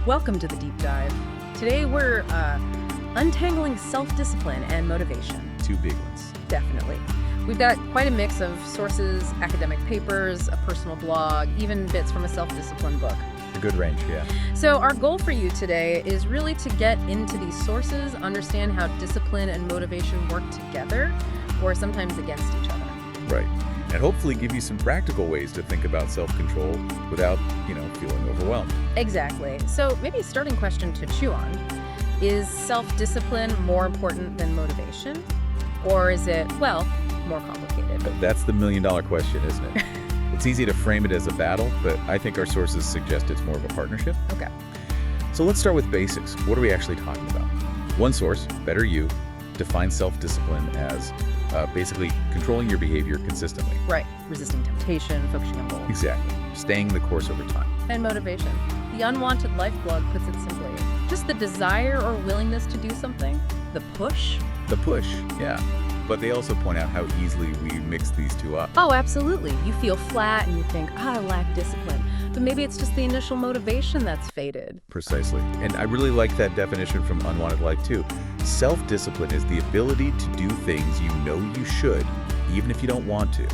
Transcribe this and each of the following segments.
Welcome to the Deep Dive. Today we're untangling self-discipline and motivation. Two big ones. Definitely. We've got quite a mix of sources, academic papers, a personal blog, even bits from a self-discipline book. A good range, yeah. So our goal for you today is really to get into these sources, understand how discipline and motivation work together, or sometimes against each other. Right. And hopefully give you some practical ways to think about self-control without, feeling overwhelmed. Exactly. So maybe a starting question to chew on. Is self-discipline more important than motivation? Or is it, well, more complicated? That's the million-dollar question, isn't it? It's easy to frame it as a battle, but I think our sources suggest it's more of a partnership. Okay. So let's start with basics. What are we actually talking about? One source, Better You, defines self-discipline as basically controlling your behavior consistently. Right. Resisting temptation, focusing on goals. Exactly. Staying the course over time. And motivation. The Unwanted Life blog puts it simply. Just the desire or willingness to do something. The push. The push, yeah. But they also point out how easily we mix these two up. Oh, absolutely. You feel flat and you think, I lack discipline. But maybe it's just the initial motivation that's faded. Precisely. And I really like that definition from Unwanted Life, too. Self-discipline is the ability to do things you know you should, even if you don't want to.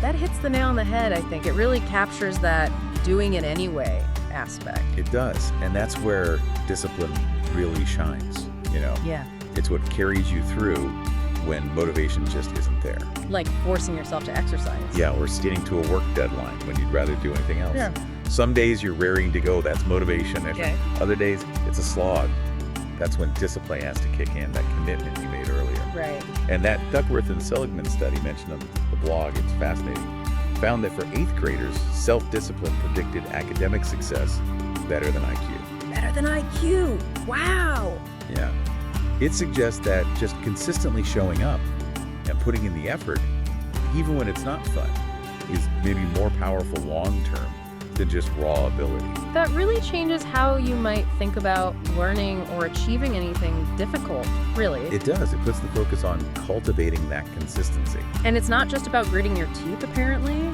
That hits the nail on the head, I think. It really captures that doing it anyway aspect. It does. And that's where discipline really shines, Yeah. It's what carries you through when motivation just isn't there. Like forcing yourself to exercise. Yeah, or sticking to a work deadline when you'd rather do anything else. Yeah. Some days you're raring to go, that's motivation. Okay. Other days, it's a slog. That's when discipline has to kick in, that commitment you made earlier. Right. And that Duckworth and Seligman study mentioned on the blog, it's fascinating, found that for 8th graders, self-discipline predicted academic success better than IQ. Better than IQ. Wow. Yeah. It suggests that just consistently showing up and putting in the effort, even when it's not fun, is maybe more powerful long-term than just raw ability. That really changes how you might think about learning or achieving anything difficult, really. It does. It puts the focus on cultivating that consistency. And it's not just about gritting your teeth, apparently.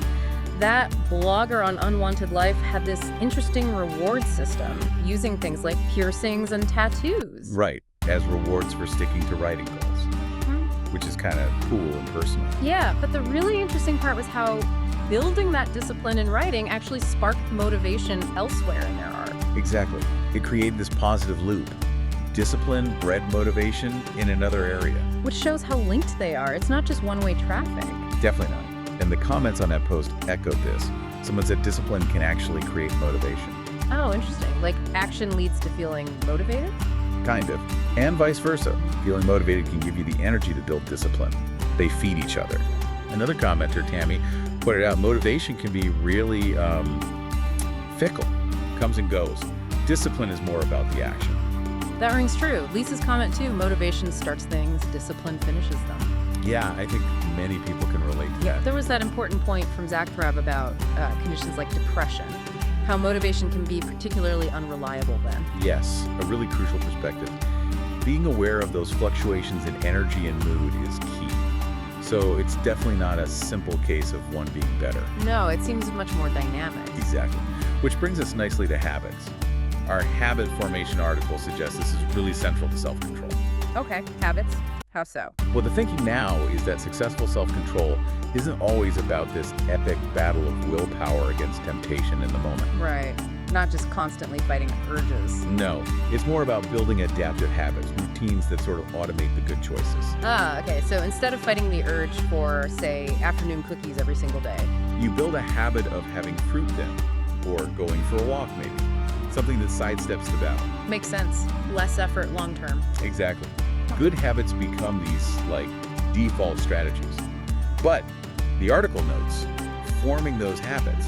That blogger on Unwanted Life had this interesting reward system, using things like piercings and tattoos. Right, as rewards for sticking to writing goals, which is kind of cool and personal. Yeah, but the really interesting part was how building that discipline in writing actually sparked motivation elsewhere in their art. Exactly. It created this positive loop. Discipline bred motivation in another area. Which shows how linked they are. It's not just one-way traffic. Definitely not. And the comments on that post echoed this. Someone said discipline can actually create motivation. Oh, interesting. Like action leads to feeling motivated? Kind of. And vice versa. Feeling motivated can give you the energy to build discipline. They feed each other. Another commenter, Tammy, pointed out motivation can be really fickle. Comes and goes. Discipline is more about the action. That rings true. Lisa's comment too, motivation starts things, discipline finishes them. Yeah, I think many people can relate to that. There was that important point from Zach Thrab about conditions like depression, how motivation can be particularly unreliable then. Yes, a really crucial perspective. Being aware of those fluctuations in energy and mood is key. So it's definitely not a simple case of one being better. No, it seems much more dynamic. Exactly. Which brings us nicely to habits. Our habit formation article suggests this is really central to self-control. Okay, habits. How so? Well, the thinking now is that successful self-control isn't always about this epic battle of willpower against temptation in the moment. Right. Not just constantly fighting urges. No, it's more about building adaptive habits, routines that sort of automate the good choices. Okay. So instead of fighting the urge for, say, afternoon cookies every single day. You build a habit of having fruit then, or going for a walk maybe. Something that sidesteps the battle. Makes sense. Less effort long term. Exactly. Good habits become these, default strategies. But the article notes, forming those habits,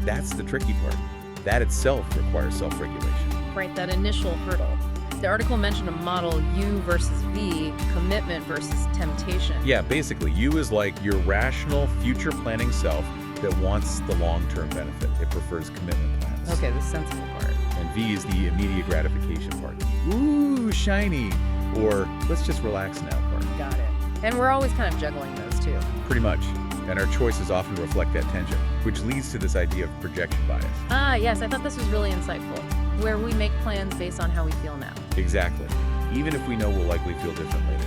that's the tricky part. That itself requires self-regulation. Right, that initial hurdle. The article mentioned a model U versus V, commitment versus temptation. Yeah, basically, U is like your rational, future-planning self that wants the long-term benefit. It prefers commitment plans. Okay, the sensible part. And V is the immediate gratification part. Ooh, shiny. Or let's just relax now part. Got it. And we're always kind of juggling those two. Pretty much. And our choices often reflect that tension, which leads to this idea of projection bias. Yes, I thought this was really insightful. where we make plans based on how we feel now. Exactly. Even if we know we'll likely feel different later.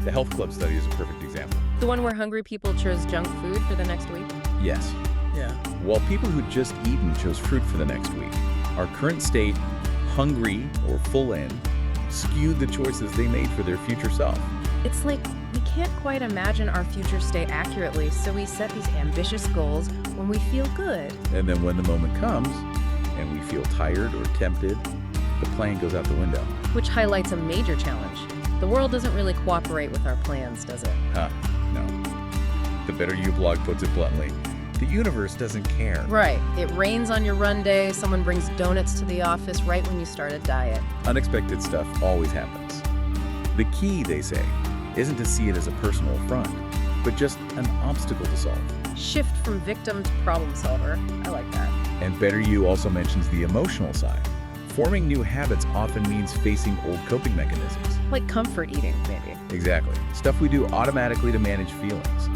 The Health Club study is a perfect example. The one where hungry people chose junk food for the next week? Yes. Yeah. While people who'd just eaten chose fruit for the next week, our current state, hungry or full in, skewed the choices they made for their future self. It's like we can't quite imagine our future state accurately, so we set these ambitious goals when we feel good. And then when the moment comes, and we feel tired or tempted, the plan goes out the window. Which highlights a major challenge. The world doesn't really cooperate with our plans, does it? No. The Better You blog puts it bluntly. The universe doesn't care. Right. It rains on your run day, someone brings donuts to the office right when you start a diet. Unexpected stuff always happens. The key, they say, isn't to see it as a personal affront, but just an obstacle to solve. Shift from victim to problem solver. I like that. And Better You also mentions the emotional side. Forming new habits often means facing old coping mechanisms. Like comfort eating, maybe. Exactly. Stuff we do automatically to manage feelings.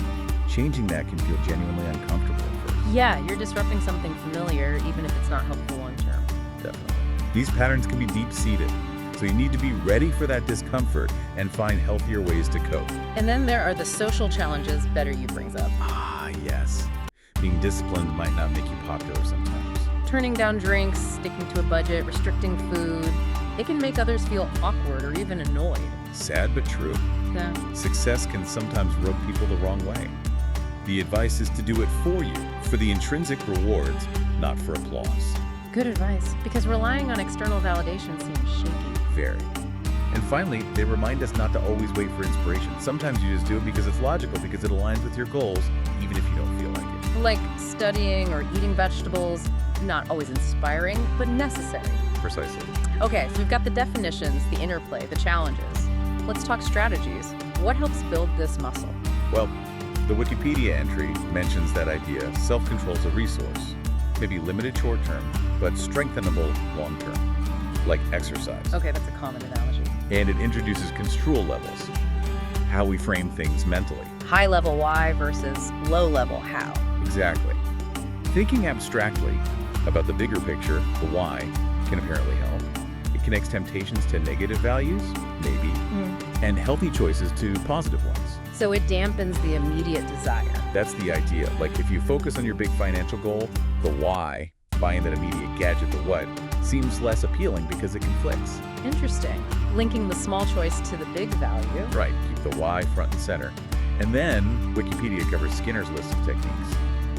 Changing that can feel genuinely uncomfortable at first. Yeah, you're disrupting something familiar, even if it's not helpful long term. Definitely. These patterns can be deep-seated, so you need to be ready for that discomfort and find healthier ways to cope. And then there are the social challenges Better You brings up. Ah, yes. Being disciplined might not make you popular sometimes. Turning down drinks, sticking to a budget, restricting food. It can make others feel awkward or even annoyed. Sad but true. Yeah. Success can sometimes rub people the wrong way. The advice is to do it for you, for the intrinsic rewards, not for applause. Good advice, because relying on external validation seems shaky. Very. And finally, they remind us not to always wait for inspiration. Sometimes you just do it because it's logical, because it aligns with your goals, even if you don't feel like it. Like studying or eating vegetables, not always inspiring, but necessary. Precisely. Okay, so we've got the definitions, the interplay, the challenges. Let's talk strategies. What helps build this muscle? Well, the Wikipedia entry mentions that idea. Self-control is a resource, maybe limited short-term, but strengthenable long-term, like exercise. Okay, that's a common analogy. And it introduces construal levels, how we frame things mentally. High level why versus low level how. Exactly. Thinking abstractly about the bigger picture, the why, can apparently help. It connects temptations to negative values, maybe, and healthy choices to positive ones. So it dampens the immediate desire. That's the idea. Like if you focus on your big financial goal, the why, buying that immediate gadget, the what, seems less appealing because it conflicts. Interesting. Linking the small choice to the big value. Right, keep the why front and center. And then Wikipedia covers Skinner's list of techniques.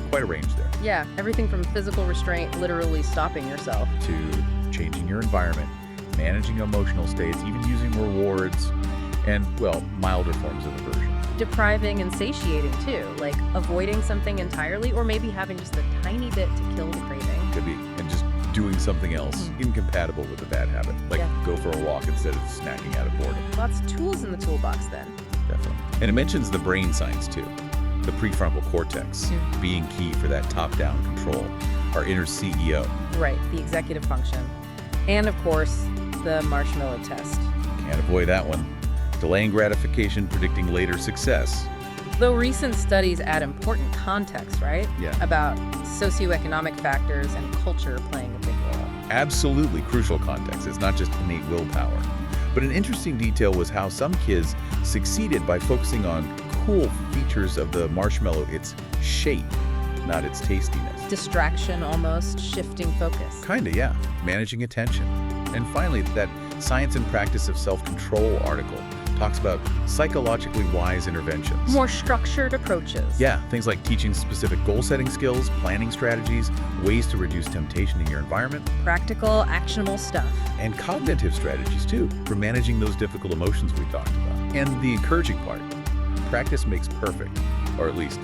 Quite a range there. Yeah, everything from physical restraint, literally stopping yourself, to changing your environment, managing emotional states, even using rewards, and, well, milder forms of aversion. depriving and satiating too, like avoiding something entirely or maybe having just a tiny bit to kill the craving. Could be, and just doing something else incompatible with a bad habit, like go for a walk instead of snacking out of boredom. Lots of tools in the toolbox then. Definitely. And it mentions the brain science too. The prefrontal cortex being key for that top-down control, our inner CEO. Right, the executive function. And of course, the marshmallow test. Can't avoid that one. Delaying gratification, predicting later success. Though recent studies add important context, right? Yeah. About socioeconomic factors and culture playing a big role. Absolutely crucial context. It's not just innate willpower. But an interesting detail was how some kids succeeded by focusing on cool features of the marshmallow, its shape, not its tastiness. Distraction almost, shifting focus. Kinda, yeah. Managing attention. And finally, that Science and Practice of Self-Control article talks about psychologically wise interventions. More structured approaches. Yeah, things like teaching specific goal-setting skills, planning strategies, ways to reduce temptation in your environment. Practical, actionable stuff. And cognitive strategies, too, for managing those difficult emotions we talked about. And the encouraging part, practice makes perfect, or at least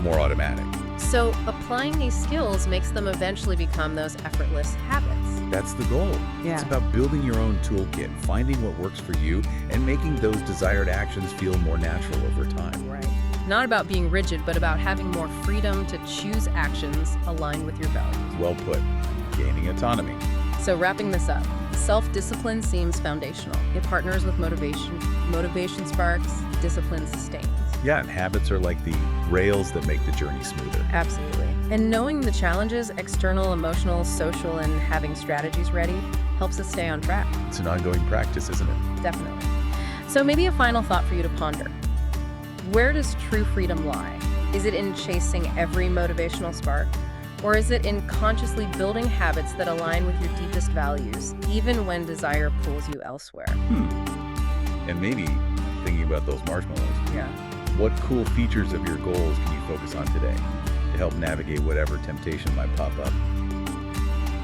more automatic. So applying these skills makes them eventually become those effortless habits. That's the goal. Yeah. It's about building your own toolkit, finding what works for you, and making those desired actions feel more natural over time. Right. Not about being rigid, but about having more freedom to choose actions aligned with your values. Well put. Gaining autonomy. So wrapping this up, self-discipline seems foundational. It partners with motivation. Motivation sparks, discipline sustains. Yeah, and habits are like the rails that make the journey smoother. Absolutely. And knowing the challenges, external, emotional, social, and having strategies ready helps us stay on track. It's an ongoing practice, isn't it? Definitely. So maybe a final thought for you to ponder. Where does true freedom lie? Is it in chasing every motivational spark? Or is it in consciously building habits that align with your deepest values, even when desire pulls you elsewhere? And maybe thinking about those marshmallows. Yeah. What cool features of your goals can you focus on today to help navigate whatever temptation might pop up?